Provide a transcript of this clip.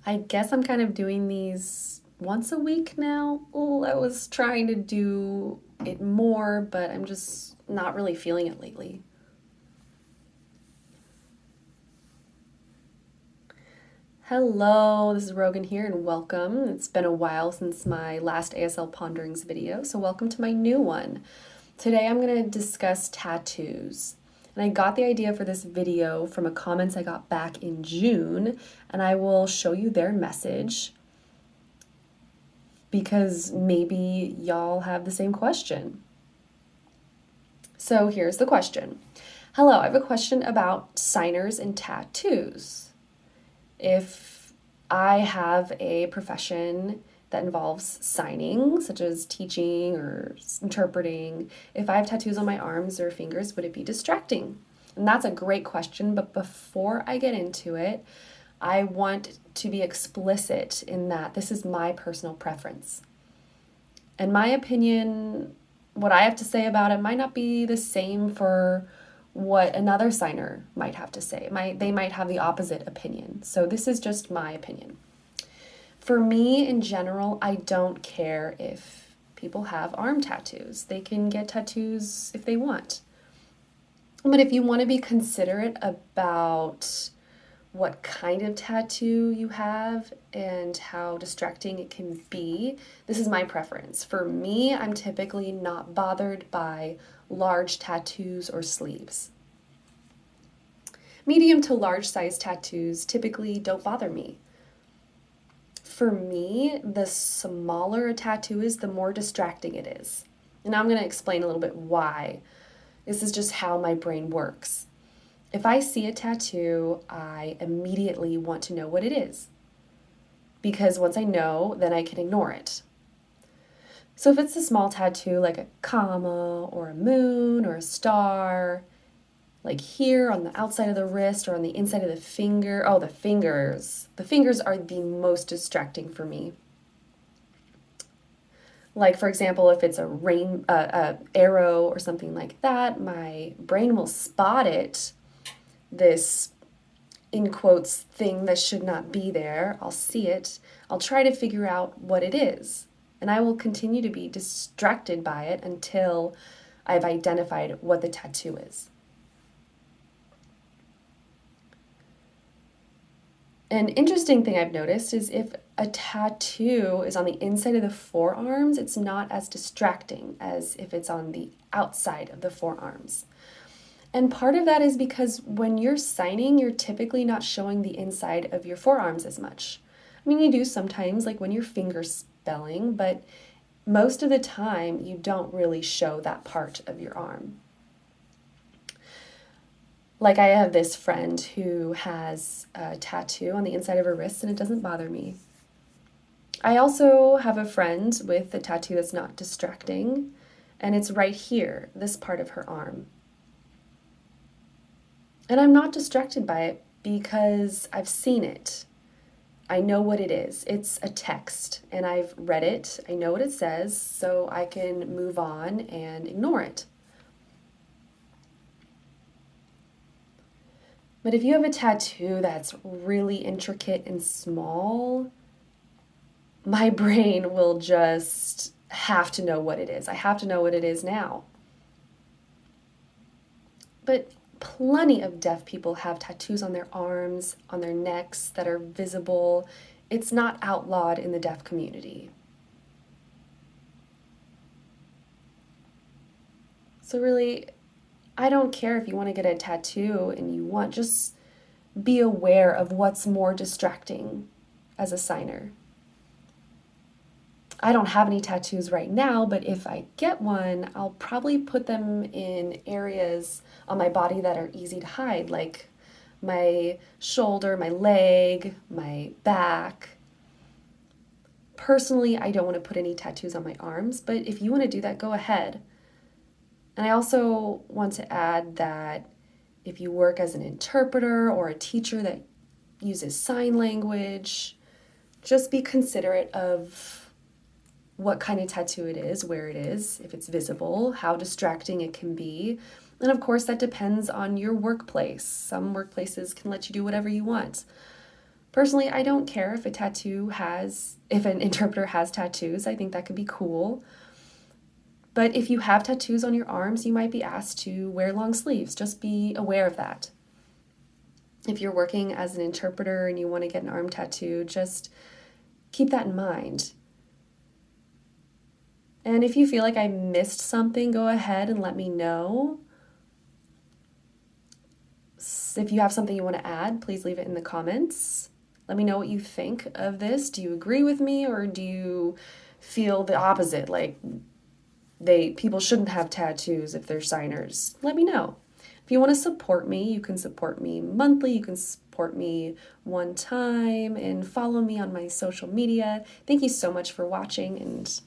I guess I'm kind of doing these once a week now. Oh, I was trying to do it more, but I'm just not really feeling it lately. Hello, this is Rogan here and welcome. It's been a while since my last ASL Ponderings video, so welcome to my new one. Today I'm going to discuss tattoos. And I got the idea for this video from a comments I got back in June, and I will show you their message because maybe y'all have the same question. So here's the question. Hello, I have a question about signers and tattoos. If I have a profession that involves signing, such as teaching or interpreting, if I have tattoos on my arms or fingers, would it be distracting? And that's a great question, but before I get into it, I want to be explicit in that this is my personal preference. In my opinion, what I have to say about it might not be the same for what another signer might have to say. They might have the opposite opinion. So this is just my opinion. For me, in general, I don't care if people have arm tattoos. They can get tattoos if they want. But if you want to be considerate about what kind of tattoo you have and how distracting it can be, this is my preference. For me, I'm typically not bothered by large tattoos or sleeves. Medium to large size tattoos typically don't bother me. For me, the smaller a tattoo is, the more distracting it is. And I'm going to explain a little bit why. This is just how my brain works. If I see a tattoo, I immediately want to know what it is. Because once I know, then I can ignore it. So if it's a small tattoo like a comma or a moon or a star, like here on the outside of the wrist or on the inside of the finger, the fingers. The fingers are the most distracting for me. Like, for example, if it's a arrow or something like that, my brain will spot it, this, in quotes, thing that should not be there. I'll see it. I'll try to figure out what it is. And I will continue to be distracted by it until I've identified what the tattoo is. An interesting thing I've noticed is if a tattoo is on the inside of the forearms, it's not as distracting as if it's on the outside of the forearms. And part of that is because when you're signing, you're typically not showing the inside of your forearms as much. I mean, you do sometimes, like when you're finger spelling, but most of the time you don't really show that part of your arm. Like I have this friend who has a tattoo on the inside of her wrist and it doesn't bother me. I also have a friend with a tattoo that's not distracting and it's right here, this part of her arm. And I'm not distracted by it because I've seen it. I know what it is. It's a text and I've read it. I know what it says, so I can move on and ignore it. But if you have a tattoo that's really intricate and small, my brain will just have to know what it is. I have to know what it is now. But plenty of deaf people have tattoos on their arms, on their necks that are visible. It's not outlawed in the deaf community. So really, I don't care if you want to get a tattoo and you want, just be aware of what's more distracting as a signer. I don't have any tattoos right now, but if I get one, I'll probably put them in areas on my body that are easy to hide, like my shoulder, my leg, my back. Personally, I don't want to put any tattoos on my arms, but if you want to do that, go ahead. And I also want to add that if you work as an interpreter or a teacher that uses sign language, just be considerate of what kind of tattoo it is, where it is, if it's visible, how distracting it can be. And of course, that depends on your workplace. Some workplaces can let you do whatever you want. Personally, I don't care if an interpreter has tattoos. I think that could be cool. But if you have tattoos on your arms, you might be asked to wear long sleeves. Just be aware of that. If you're working as an interpreter and you want to get an arm tattoo, just keep that in mind. And if you feel like I missed something, go ahead and let me know. If you have something you want to add, please leave it in the comments. Let me know what you think of this. Do you agree with me, or do you feel the opposite? Like people shouldn't have tattoos if they're signers? Let me know. If you want to support me, you can support me monthly. You can support me one time and follow me on my social media. Thank you so much for watching, and